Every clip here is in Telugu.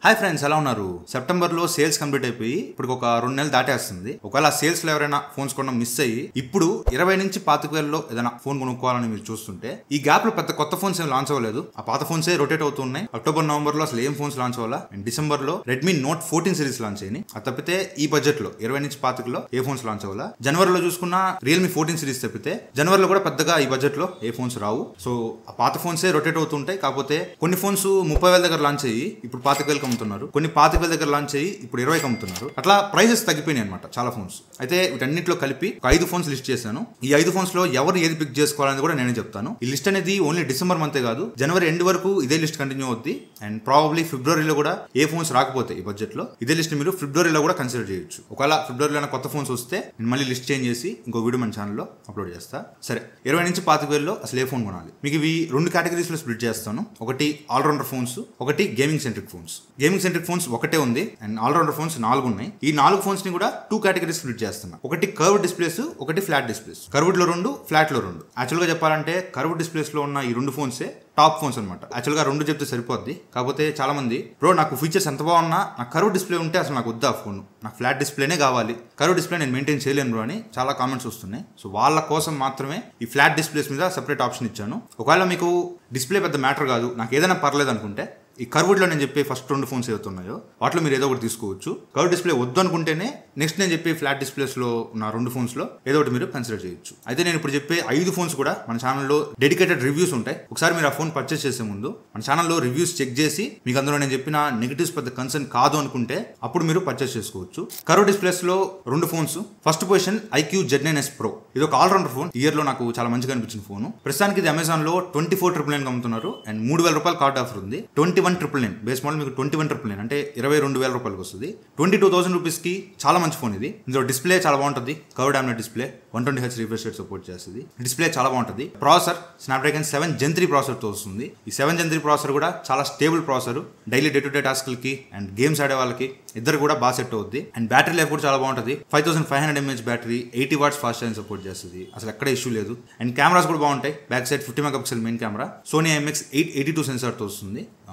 హాయ్ ఫ్రెండ్స్, ఎలా ఉన్నారు? సెప్టెంబర్లో సేల్స్ కంప్లీట్ అయిపోయి ఇప్పుడు ఒక 2 నెలలు దాటేస్తుంది. ఒకవేళ సేల్స్లో ఎవరైనా ఫోన్స్ కొనడం మిస్ అయ్యి ఇప్పుడు 20 నుంచి 25,000లో ఏదైనా ఫోన్ కొనుక్కోవాలని మీరు చూస్తుంటే ఈ గ్యాప్ లో పెద్ద కొత్త ఫోన్స్ ఏం లాంచ్ అవ్వలేదు. ఆ పాత ఫోన్సే రొటేట్ అవుతున్నాయి. అక్టోబర్ నవంబర్ లో అసలు ఏం ఫోన్స్ లాంచ్ అవ్వాలా. అండ్ డిసెంబర్ లో రెడ్మీ నోట్ 14 సిరీస్ లాంచ్ అయ్యి. అది తప్పితే ఈ బడ్జెట్ లో 20 నుంచి 25లో ఏ ఫోన్స్ లాంచ్ అవ్వాలా. జనవరిలో చూసుకున్న రియల్మీ 14 సిరీస్ తప్పితే జనవరిలో కూడా పెద్దగా ఈ బడ్జెట్ లో ఏ ఫోన్స్ రావు. సో ఆ పాత ఫోన్సే రొటేట్ అవుతుంటాయి. కాకపోతే కొన్ని ఫోన్స్ 30,000 దగ్గర లాంచ్ అయ్యి ఇప్పుడు 25,000కి అమ్ముతున్నారు. కొన్ని 25,000 దగ్గర లాంచ్ అయ్యి ఇప్పుడు 20కి అమ్ముతున్నారు. అట్లా ప్రైజెస్ తగ్గిపోయినాయి అనమాట చాలా ఫోన్స్. అయితే వీటన్నిటిలో కలిపి 5 ఫోన్స్ లిస్ట్ చేశాను. ఈ 5 ఫోన్స్ లో ఎవరు ఏది పిక్ చేసుకోవాలని కూడా నేనే చెప్తాను. ఈ లిస్ట్ అనేది ఓన్లీ డిసెంబర్ మంతే కాదు, జనవరి ఎండ్ వరకు ఇదే లిస్ట్ కంటిన్యూ అవుద్ది. అండ్ ప్రాబబ్లీ ఫిబ్రవరిలో కూడా ఏ ఫోన్స్ రాకపోతే ఈ బడ్జెట్ లో ఇదే లిస్ట్ మీరు ఫిబ్రవరిలో కూడా కన్సిడర్ చేయొచ్చు. ఒకవేళ ఫిబ్రవరిలో కొత్త ఫోన్స్ వస్తే నేను మళ్ళీ లిస్ట్ చేంజ్ చేసి ఇంకో వీడియో మన ఛానల్లో అప్లోడ్ చేస్తా. సరే, 20 నుంచి 25,000లో అసలు ఏ ఫోన్ కొనాలి? మీకు ఇవి 2 కేటగిరీస్ లో స్ప్లిట్ చేస్తాను. ఒకటి ఆల్రౌండర్ ఫోన్స్, ఒకటి gaming centric phones. Gaming centric phones ఒకటే ఉంది అండ్ ఆల్రౌండర్ ఫోన్స్ 4 ఉన్నాయి. ఈ 4 ఫోన్స్ ని కూడా 2 కేటగిరీస్ స్ప్లిట్ చేస్తున్నా. ఒకటి కర్వ్ డిస్ప్లేస్, ఒకటి ఫ్లాట్ డిస్ప్లేస్. కర్వ్డ్ లో 2, ఫ్లాట్ లో 2. యాక్చువల్ గా చెప్పాలంటే కర్వ్ డిస్ప్లేస్ లో ఉన్న ఈ 2 ఫోన్సే టాప్ ఫోన్స్ అనమాట. యాక్చువల్ గా 2 చెప్తే సరిపోద్ది. కాకపోతే చాలా మంది బ్రో నాకు ఫీచర్స్ ఎంత బాగున్నా నాకు కర్వ్ డిస్ప్లే ఉంటే అసలు నాకు వద్దా ఫోన్, నాకు ఫ్లాట్ డిస్ప్లేనే కావాలి, కర్వ్ డిస్ప్లే నేను మెయింటైన్ చేయలేను బ్రో అని చాలా కామెంట్స్ వస్తున్నాయి. సో వాళ్ళ కోసం మాత్రమే ఈ ఫ్లాట్ డిస్ప్లేస్ మీద సెపరేట్ ఆప్షన్ ఇచ్చాను. ఒకవేళ మీకు డిస్ప్లే పెద్ద మ్యాటర్ కాదు, నాకు ఏదైనా పర్లేదు అనుకుంటే ఈ కర్వ్డ్ లో నేను చెప్పే ఫస్ట్ 2 ఫోన్స్ ఏవైతున్నాయో వాటిలో మీరు ఏదో ఒకటి తీసుకోవచ్చు. కర్వ్ డిస్ప్లే వద్దు అనుకుంటేనే నెక్స్ట్ నేను చెప్పే ఫ్లాట్ డిస్ప్లేస్ లో ఉన్న 2 ఫోన్స్ లో ఏదో ఒకటి మీరు కన్సిడర్ చేయొచ్చు. అయితే నేను ఇప్పుడు చెప్పే 5 ఫోన్స్ కూడా మన ఛానల్లో డెడికేటెడ్ రివ్యూస్ ఉంటాయి. ఒకసారి మీరు ఆ ఫోన్ పర్చేస్ చేసే ముందు మన ఛానల్లో రివ్యూస్ చెక్ చేసి మీకు అందులో నేను చెప్పిన నెగిటివ్స్ పెద్ద కన్సర్న్ కాదు అనుకుంటే అప్పుడు మీరు పర్చేస్ చేసుకోవచ్చు. కర్వ్ డిస్ప్లేస్ లో 2 phones. First position IQ Z9s Pro. ఇది ఒక ఆల్రౌండర్ ఫోన్. ఇయర్ లో నాకు చాలా మంచిగా అనిపించిన ఫోన్. ప్రస్తుతానికి ఇది అమెజాన్ లో 24,999 అమ్ముతున్నారు అండ్ 3,000 రూపాయలు కార్డ్ ఆఫర్ ఉంది. 21,999 బేస్ మోడల్ మీకు 21,999 అంటే 22,000 రూపాయలకు వస్తుంది. 22,000 రూపీస్కి చాలా మంచి ఫోన్ ఇది. ఇందులో డిస్ప్లే చాలా బాగుంటుంది. Curved AMOLED display, 120Hz refresh rate support చేస్తుంది. డిస్ప్లే చాలా బాగుంటుంది. ప్రాసెసర్ స్నాప్డ్రాగన్ 7 Gen 3 ప్రాసెసర్తో వస్తుంది. ఈ 7 Gen 3 ప్రాసెసర్ కూడా చాలా stable processor. Daily day to day టాస్క్లకి అండ్ గేమ్స్ ఆడే వాళ్ళకి ఇద్దరు కూడా బాగా సెట్ అవుద్ది. అండ్ బ్యాటరీ లైఫ్ కూడా చాలా బాగుంటుంది. 5500 mAh battery, 80 watts fast charging support చేస్తుంది. అసలు ఎక్కడ ఇష్యూ లేదు. అండ్ కెమెరాస్ కూడా బాగుంటాయి. Back side 50 megapixel main camera, Sony IMX882 సెన్సార్తో వస్తుంది.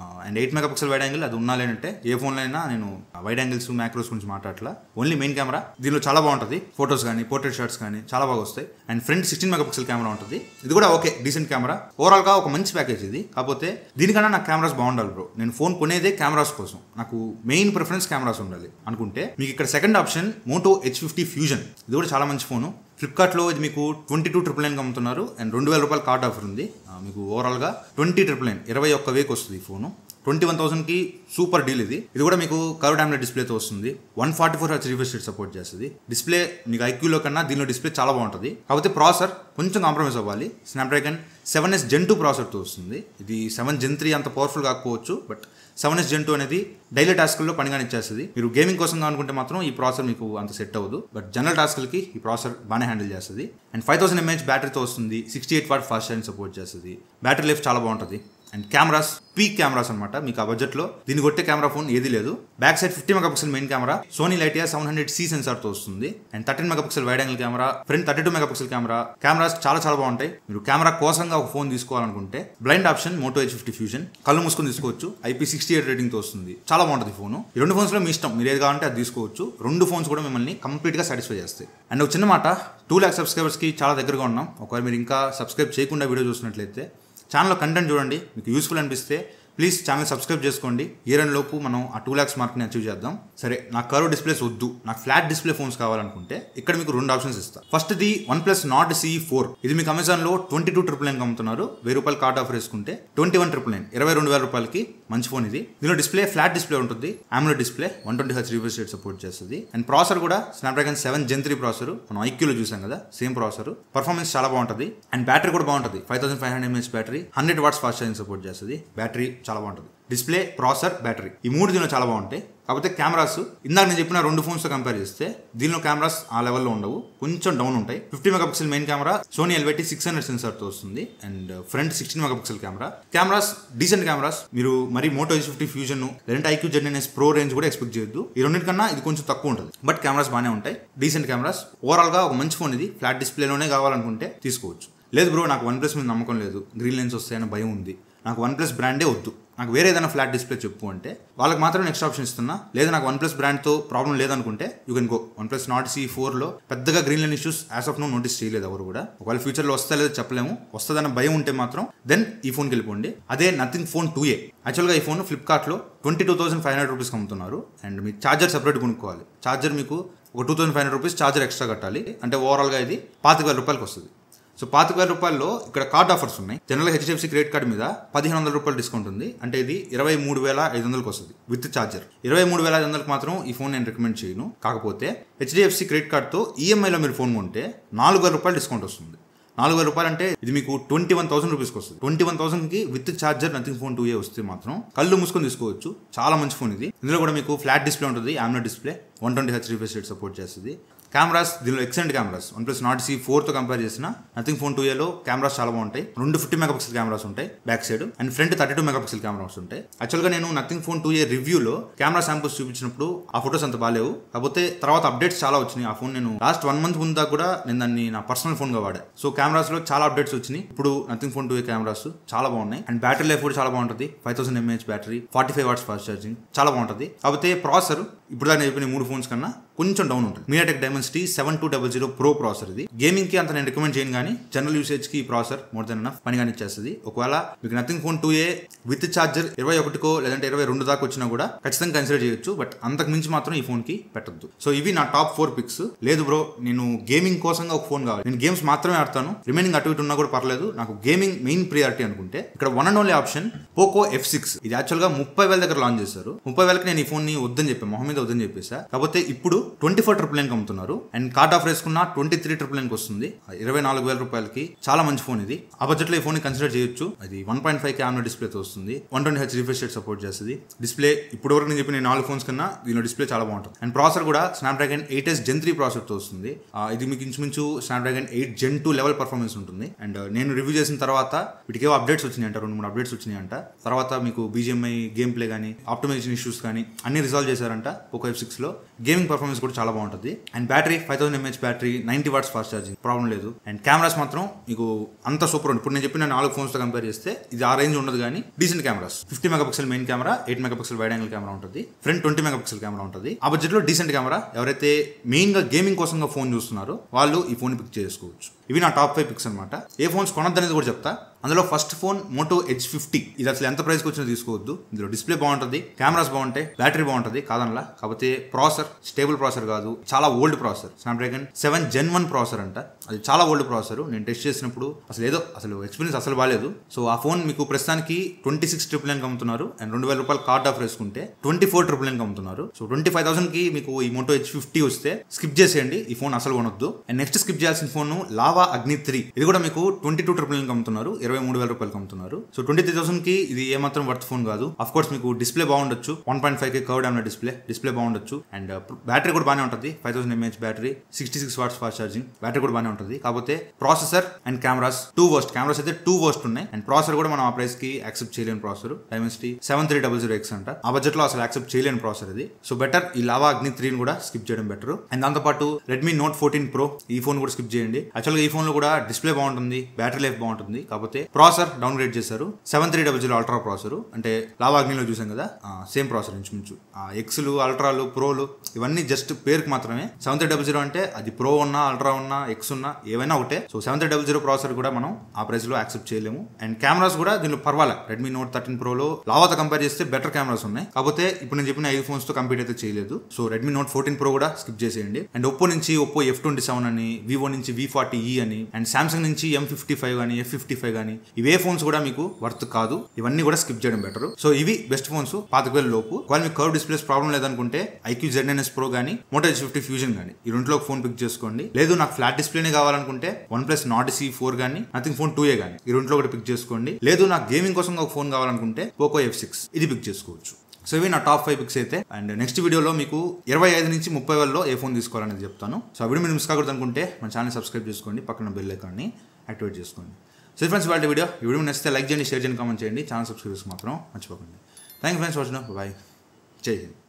అండ్ 8 మెగాపిక్సెల్ వైడ్ యాంగిల్ అది ఉన్నా లేనంటే ఏ ఫోన్లో అయినా నేను వైడ్ యాంగిల్స్ మ్యాక్రోస్ గురించి మాట్లాడట్లా, ఓన్లీ మెయిన్ కెమెరా. దీనిలో చాలా బాగుంటుంది. ఫోటోస్ కానీ పోర్ట్రేట్ షాట్స్ కానీ చాలా బాగా వస్తాయి. అండ్ ఫ్రంట్ 16 మెగాపిక్సెల్ కెమెరా ఉంటుంది. ఇది కూడా ఓకే, డీసెంట్ కెమెరా. ఓవరాల్ గా ఒక మంచి ప్యాకేజ్ ఇది. కాకపోతే దీనికన్నా నాకు కెమెరాస్ బాగుండాలి బ్రో. నేను ఫోన్ కొనేదే కెమెరాస్ కోసం, నాకు మెయిన్ ప్రిఫరెన్స్ కెమెరాస్ ఉండాలి అనుకుంటే మీకు ఇక్కడ second option Moto H50 Fusion. ఇది కూడా చాలా మంచి ఫోను. ఫ్లిప్కార్ట్లో ఇది మీకు 22,999 అమ్ముతున్నారు అండ్ 2,000 రూపాయలు కార్డ్ ఆఫర్ ఉంది. మీకు ఓవరాల్గా 20,999 21,000 వస్తుంది ఈ ఫోను. 21,000కి సూపర్ డీల్ ఇది. ఇది కూడా మీకు కర్వ్డ్ AMOLED డిస్ప్లేతో వస్తుంది. 144Hz రిఫ్రెష్ రేట్ సపోర్ట్ చేస్తుంది. డిస్ప్లే మీకు IQలో కన్నా దీనిలో డిస్ప్లే చాలా బాగుంటుంది. కాకపోతే ప్రాసెసర్ కొంచెం కాంప్రమైజ్ అవ్వాలి. స్నాప్డ్రాగన్ 7s Gen 2 ప్రాసెసర్తో వస్తుంది. ఇది 7 Gen 3 అంత పవర్ఫుల్ కాకపోవచ్చు, బట్ 7s Gen 2 అనేది డైలీ టాస్క్ల్లో పనిగానే ఇచ్చేస్తుంది. మీరు గేమింగ్ కోసం అనుకుంటే మాత్రం ఈ ప్రాసెసర్ మీకు అంత సెట్ అవ్వదు, బట్ జనరల్ టాస్క్లకి ఈ ప్రాసెసర్ బాగానే హ్యాండిల్ చేస్తుంది. అండ్ 5000 mAh బ్యాటరీతో వస్తుంది. 68 watt ఫాస్ట్ ఛార్జింగ్ సపోర్ట్ చేస్తుంది. బ్యాటరీ లైఫ్ చాలా బాగుంటుంది. అండ్ కెమెరాస్ పీక్ కెమెరాస్ అనమాట. మీకు ఆ బడ్జెట్లో దీన్ని కొట్టే కెమెరా ఫోన్ ఏది లేదు. Back side 50 megapixel main camera, Sony Lytia 700C సెన్సార్తో వస్తుంది. And 13 megapixel wide angle camera, front 32 megapixel camera. Cameras చాలా చాలా బాగుంటాయి. మీరు కెమెరా కోసంగా ఒక ఫోన్ తీసుకోవాలనుకుంటే blind option Moto H50 Fusion. కళ్ళు మూసుకొని తీసుకోవచ్చు. IP68 రేటింగ్తో వస్తుంది. చాలా బాగుంటుంది ఫోన్. ఈ 2 ఫోన్స్లో మీ ఇష్టం, మీరు ఏది కావాలంటే అది తీసుకోవచ్చు. 2 ఫోన్స్ కూడా మిమ్మల్ని కంప్లీట్గా సాటిస్ఫై చేస్తాయి. అండ్ ఒక చిన్న మాట, 2 lakh సబ్స్క్రైబర్స్కి చాలా దగ్గరగా ఉన్నాం. ఒకవేళ మీరు ఇంకా సబ్స్క్రైబ్ చేయకుండా వీడియో చూసినట్లయితే ఛానల్లో కంటెంట్ చూడండి, మీకు యూస్ఫుల్ అనిపిస్తే ప్లీజ్ ఛానల్ సబ్స్క్రైబ్ చేసుకోండి. ఇయర్ ఎండ్ లోపు మనం ఆ 2 lakhs మార్క్ని అచీవ్ చేద్దాం. సరే, నాకు కర్వ్ డిస్ప్లేస్ వద్దు, నాకు ఫ్లాట్ డిస్ప్లే ఫోన్స్ కావాలనుకుంటే ఇక్కడ మీకు 2 ఆప్షన్స్ ఇస్తాను. ఫస్ట్ది OnePlus Nord CE4. ఇది మీకు అమెజాన్లో 22,999 అమ్ముతున్నారు. 1000 రూపాయలు కార్డ్ ఆఫర్ వేసుకుంటే 21,999 22,000 రూపాయలకి మంచి ఫోన్ ఇది. దీనిలో డిస్ప్లే ఫ్లాట్ డిస్ప్లే ఉంటుంది. AMOLED display, 120Hz refresh rate support చేస్తుంది. అండ్ ప్రాసెసర్ కూడా స్నాప్డ్రాగన్ 7 Gen 3 ప్రాసెసర్. మనం IQలో చూసాం కదా, సేమ్ ప్రాసెసర్. పర్ఫార్మెన్స్ చాలా బాగుంటుంది. అండ్ బ్యాటరీ కూడా బాగుంటుంది. 5500 mAh battery, 100 watts fast charging support చేస్తుంది. బ్యాటరీ చాలా బాగుంటుంది. డిస్ప్లే, ప్రాసెసర్, బ్యాటరీ ఈ 3 దీనిలో చాలా బాగుంటాయి. కాకపోతే కెమెరాస్ ఇందాక నేను చెప్పిన 2 ఫోన్స్తో కంపేర్ చేస్తే దీనిలో కెమెరాస్ ఆ లెవెల్లో ఉండవు, కొంచెం డౌన్ ఉంటాయి. 50 megapixel main camera, Sony LVT600 సెన్సార్తో వస్తుంది. And front 16 megapixel camera. Cameras decent cameras. మీరు మరి Moto H50 Fusion లేదంటే IQ Z9s Pro రేంజ్ కూడా ఎక్స్పెక్ట్ చేయొద్దు. ఈ రెండింటికన్నా ఇది కొంచెం తక్కువ ఉంటుంది, బట్ కెమెరాస్ బాగానే ఉంటాయి. Decent cameras. ఓవరాల్గా ఒక మంచి ఫోన్ ఇది. ఫ్లాట్ డిస్ప్లేలోనే కావాలనుకుంటే తీసుకోవచ్చు. లేదు బ్రో నాకు OnePlus మీద నమ్మకం లేదు, గ్రీన్ లెన్స్ వస్తాయని భయం ఉంది, నాకు OnePlus బ్రాండే వద్దు, నాకు వేరే ఏదైనా ఫ్లాట్ డిస్ప్లే చెప్పు అంటే వాళ్ళకి మాత్రం నెక్స్ట్ ఆప్షన్ ఇస్తున్నా. లేదా నాకు OnePlus బ్రాండ్తో ప్రాబ్లం లేదనుకుంటే you can go. OnePlus Nord CE4లో పెద్దగా green line issues as of no notice చేయలేదు ఎవరు కూడా. ఒకవేళ ఫ్యూచర్లో వస్తా లేదో చెప్పలేము, వస్తుందన్న భయం ఉంటే మాత్రం దెన్ ఈ ఫోన్కి వెళ్ళిపోండి. అదే నథింగ్ ఫోన్ 2A. యాక్చువల్గా ఈ ఫోన్ ఫ్లిప్కార్ట్లో 22,500 రూపీస్కి అమ్ముతున్నారు. అండ్ మీ ఛార్జర్ సెపరేట్ కొనుక్కోవాలి. ఛార్జర్ మీకు ఒక 2,500 రూపీస్ ఛార్జర్ ఎక్స్ట్రా కట్టాలి. అంటే ఓవరాల్గా ఇది 25,000 రూపాయలకి వస్తుంది. సో 25,000 రూపాయల్లో ఇక్కడ కార్డ్ ఆఫర్స్ ఉన్నాయి. జనరల్గా HDFC క్రెడిట్ కార్డు మీద 1,500 రూపాయలు డిస్కౌంట్ ఉంది. అంటే ఇది 23,500కి వస్తుంది విత్ ఛార్జర్. 23,500కి మాత్రం ఈ ఫోన్ నేను రికమెండ్ చేయను. కాకపోతే HDFC క్రెడిట్ కార్డ్తో ఈఎంఐలో మీరు ఫోన్ కొంటే 4,000 రూపాయలు డిస్కౌంట్ వస్తుంది. 4,000 రూపాయలు అంటే ఇది మీకు 21,000 రూపీస్కి వస్తుంది. 21,000కి with charger nothing phone 2A వస్తే మాత్రం కళ్ళు మూసుకొని తీసుకోవచ్చు. చాలా మంచి ఫోన్ ఇది. ఇందులో కూడా మీకు ఫ్లాట్ డిస్ప్లే ఉంటుంది, AMOLED display, 120Hz refresh rate support చేస్తుంది. కెమెరాస్ దీనిలో ఎక్సలెంట్ కెమెరాస్. OnePlus Nord CE4తో కంపేర్ చేసిన నథింగ్ ఫోన్ 2Aలో కెమెరాస్ చాలా బాగుంటాయి. 2 50 మెగాపిక్సెల్ కెమెరాస్ ఉంటాయి back side, and front 32 megapixel cameras ఉంటాయి. యాక్చువల్గా నేను నథింగ్ ఫోన్ 2A రివ్యూలో కెమెరా శాంపుల్స్ చూపించినప్పుడు ఆ ఫోటోస్ అంత బాగాలేవు. కాకపోతే తర్వాత అప్డేట్స్ చాలా వచ్చినాయి. ఆ ఫోన్ నేను లాస్ట్ 1 మంత్ ముందు కూడా నేను దాన్ని నా పర్సనల్ ఫోన్గా వాడా. సో కెమెరాస్లో చాలా అప్డేట్స్ వచ్చినాయి. ఇప్పుడు నథింగ్ ఫోన్ 2A కెమెరాస్ చాలా బాగున్నాయి. అండ్ బ్యాటరీ లైఫ్ కూడా చాలా బాగుంటుంది. 5000 mAh battery, 45 watts fast charging, చాలా బాగుంటుంది. కాకపోతే ప్రాసెసర్ ఇప్పుడు దాన్ని చెప్పిన 3 ఫోన్స్ కన్నా కొంచెం డౌన్ ఉంటుంది. MediaTek Dimensity 7200 Pro ప్రాసెసర్ ఇది. గేమింగ్ కి అంత నేను రికమెండ్ చేయను, కానీ జనరల్ యూసేజ్ కి ఈ ప్రాసెసర్ మోర్ దెన్ ఎనఫ్ పని కానిచ్చేస్తుంది. ఒకవేళ మీకు nothing phone 2A with charger 21కో లేదంటే 22 దాకా వచ్చినా కూడా ఖచ్చితంగా కన్సిడర్ చేయొచ్చు. బట్ అంతకు మించి మాత్రం ఈ ఫోన్ కి పెట్టద్దు. సో ఇవి నా టాప్ 4 పిక్స్. లేదు బ్రో నేను గేమింగ్ కోసంగా ఒక ఫోన్ కావాలి, నేను గేమ్స్ మాత్రమే ఆడతాను, రిమైనింగ్ అటు ఇటు ఉన్నా కూడా పర్లేదు, నాకు గేమింగ్ మెయిన్ ప్రియారిటీ అనుకుంటే ఇక్కడ one and only option Poco F6. ఇది యాక్చువల్గా 30,000 దగ్గర లాంచ్ చేశారు. 30,000కి నేను ఈ ఫోన్ ని వద్దని చెప్పాను, మొహం మీద వద్దని చెప్పేసా. కాకపోతే ఇప్పుడు 24,999 అమ్ముతున్నారు. అండ్ కార్డ్ ఆఫర్ వేసుకున్న 23,999 వస్తుంది. 24,000 రూపాయలకి చాలా మంచి ఫోన్ ఇది. ఆ బడ్జెట్ లో ఈ ఫోన్ కన్సిడర్ చేయొచ్చు. అది 1.5K AMOLED డిస్ప్లేతో వస్తుంది. 120Hz రిఫ్రెష్ రేట్ సపోర్ట్ చేస్తుంది. డిస్ప్లే ఇప్పుడు వరకు నేను చెప్పిన 4 ఫోన్స్ కన్నా దీనిలో డిస్ప్లే చాలా బాగుంటుంది. అండ్ ప్రాసెసర్ కూడా Snapdragon 8S Gen 3 ప్రాసెసర్తో వస్తుంది. ఇది మీకు ఇంచుమించు Snapdragon 8 Gen 2 లెవెల్ పర్ఫార్మెన్స్ ఉంటుంది. అండ్ నేను రివ్యూ చేసిన తర్వాత వీటికి ఏవో అప్డేట్స్ వచ్చినాయంట, 2-3 అప్డేట్స్ వచ్చినాయంట. తర్వాత మీకు BGMI గేమ్ ప్లే కానీ ఆప్టిమైజేషన్ ఇష్యూస్ కానీ అన్ని రిజాల్వ్ చేశారంట Poco F6 లో. గేమింగ్ పర్ఫార్మెన్స్ కూడా చాలా బాగుంటుంది. And battery 5000 mAh battery, 90 watts fast charging, problem లేదు. అండ్ కెమెరాస్ మాత్రం మీకు అంత సూపర్ ఉంది. ఇప్పుడు నేను చెప్పిన 4 ఫోన్స్ తో కంపేర్ చేస్తే ఇది ఆ రేంజ్ ఉండదు, కానీ decent cameras. 50 megapixel main camera, 8 megapixel wide angle camera ఉంటుంది, ఫ్రంట్ 20 మెగాపిక్సెల్ కెమెరా ఉంటుంది. ఆ బడ్జెట్ లో డీసెంట్ కెమెరా. ఎవరైతే మెయిన్ గా గేమింగ్ కోసంగా ఫోన్ చూస్తున్నారో వాళ్ళు ఈ ఫోన్ పిక్ చేసుకోవచ్చు. ఇవి నా టాప్ 5 పిక్స్ అనమాట. ఏ ఫోన్స్ కొనద్దనేది కూడా చెప్తా. అందులో ఫస్ట్ ఫోన్ Moto Edge 50. ఇది అసలు ఎంత ప్రైస్కి వచ్చినా తీసుకోవద్దు. ఇందులో డిస్ప్లే బాగుంటుంది, కెమెరాస్ బాగుంటాయి, బ్యాటరీ బాగుంటుంది కాదనలా. కాకపోతే ప్రాసెసర్ స్టేబుల్ ప్రాసెసర్ కాదు, చాలా old processor. Snapdragon 7 Gen 1 processor అంట. అది చాలా ఓల్డ్ ప్రాసెసర్. నేను టెస్ట్ చేసినప్పుడు అసలు ఎక్స్పీరియన్స్ అసలు బాగాలేదు. సో ఆ ఫోన్ మీకు ప్రస్తుతానికి 26,999 అమ్ముతున్నారు. అండ్ 2,000 రూపాయలు కార్డ్ ఆఫర్ వేసుకుంటే 24,999 అమ్ముతున్నారు. సో 25,000కి మీకు ఈ Moto Edge 50 వస్తే స్కిప్ చేసేయండి, ఈ ఫోన్ అసలు కొనొద్దు. అండ్ నెక్స్ట్ స్కిప్ చేయాల్సిన ఫోన్ Lava Agni 3. ఇది కూడా మీకు 22,999 అమ్ముతున్నారు, 23,000 రూపాయలకి అమ్ముతున్నారు. సో 23,000కి ఇది ఏమాత్రం వర్త్ ఫోన్ కాదు. అఫ్ కోర్స్ మీకు డిస్ప్లే బాగుండొచ్చు, 1.5K కర్వ్డ్ AMOLED డిస్ప్లే బాగుండొచ్చు. అండ్ బ్యాటరీ కూడా బాగానే ఉంటుంది, 5000 mAh battery, 66 watts fast charging, battery కూడా బాగానే ఉంటుంది. కాకపోతే ప్రాసెసర్ అండ్ కెమెరాస్ కెమెరాస్ అయితే 2 worst ఉన్నాయి. అండ్ ప్రాసెసర్ కూడా మనం ఆ ప్రైస్ కి యాక్సెప్ట్ చేయలేని ప్రాసెసర్. Dimensity 7300X అంట. ఆ బడ్జెట్ లో అసలు యాక్సెప్ట్ చేయలేని ప్రాసెసర్ ఇది. సో బెటర్ ఈ Lava Agni 3 కూడా స్కిప్ చేయడం బెటర్. అండ్ దాంతోపాటు Redmi Note 14 Pro ఈ ఫోన్ కూడా స్కిప్ చేయండి. యాక్చువల్గా ఈ ఫోన్ లో కూడా డిస్ప్లే బాగుంటుంది, బ్యాటరీ లైఫ్ బాగుంటుంది. కాకపోతే ప్రాసెసర్ డౌన్ గ్రేడ్ చేశారు. 7300 అల్ట్రా ప్రాసెసర్. అంటే Lava Agni లో చూసాం కదా, సేమ్ ప్రాసెసర్ ఇంచుమించు. ఎక్స్లు, అల్ట్రాలు, ప్రోలు ఇవన్నీ జస్ట్ పేరుకి మాత్రమే. 7300 అంటే అది ప్రో ఉన్నా, అల్ట్రా ఉన్నా, ఎక్స్ ఉన్నా ఏవైనా ఒకటే. సో 7300 ప్రాసెసర్ కూడా మనం ఆ ప్రైస్ లో యాక్సెప్ట్ చేయలేము. అండ్ కెమెరాస్ కూడా దీనిలో పర్వాలే. Redmi Note 13 Proలో లావాతో కంపేర్ చేస్తే బెటర్ కెమెరాస్ ఉన్నాయి. కాకపోతే ఇప్పుడు నేను చెప్పిన 5 ఫోన్స్ తో కంపేర్ అయితే చేయలేదు. సో Redmi Note 14 Pro కూడా స్కిప్ చేసేయండి. అండ్ Oppo నుంచి Oppo F27 అని, Vivo నుంచి V40e అని, అండ్ Samsung నుంచి M55 అని, F55 అని, ఇవే ఫోన్స్ కూడా మీకు వర్త్ కాదు. ఇవన్నీ కూడా స్కిప్ చేయడం బెటర్. సో ఇవి బెస్ట్ ఫోన్స్ 25,000 లోపు. ఒకవేళ మీకు కర్వ్ డిస్ప్లేస్ ప్రాబ్లం లేదనుకుంటే IQ Z9s Pro కానీ Moto Edge 50 Fusion కానీ ఈ రెండులో ఫోన్ పిక్ చేసుకోండి. లేదు నాకు ఫ్లాట్ డిస్ప్లేనే కావాలనుకుంటే OnePlus Nord CE4 కానీ నథింగ్ ఫోన్ 2A కానీ ఈ రెండులో ఒకటి పిక్ చేసుకోండి. లేదు నాకు గేమింగ్ కోసం ఒక ఫోన్ కావాలనుకుంటే Poco F6 ఇది పిక్ చేసుకోవచ్చు. సో ఇవి నా టాప్ 5 పిక్స్ అయితే. అండ్ నెక్స్ట్ వీడియోలో మీకు 25 నుంచి 30,000లో ఏ ఫోన్ తీసుకోవాలనేది చెప్తాను. సో ఆ వీడియో మీరు మిస్ కాకూడదు అనుకుంటే మన ఛానల్ సబ్స్క్రైబ్ చేసుకోండి, పక్కన బెల్ ఐకాన్ని యాక్టివేట్ చేసుకోండి. సో ఫ్రెండ్స్ వాళ్ళ వీడియో నచ్చితే లైక్ చేయండి, షేర్ చేయండి, కామెంట్ చేయండి. ఛానల్ సబ్స్క్రైబ్ చేసుకో మాత్రం మర్చిపోకండి. Thank you friends watching. Bye, Jai Hind.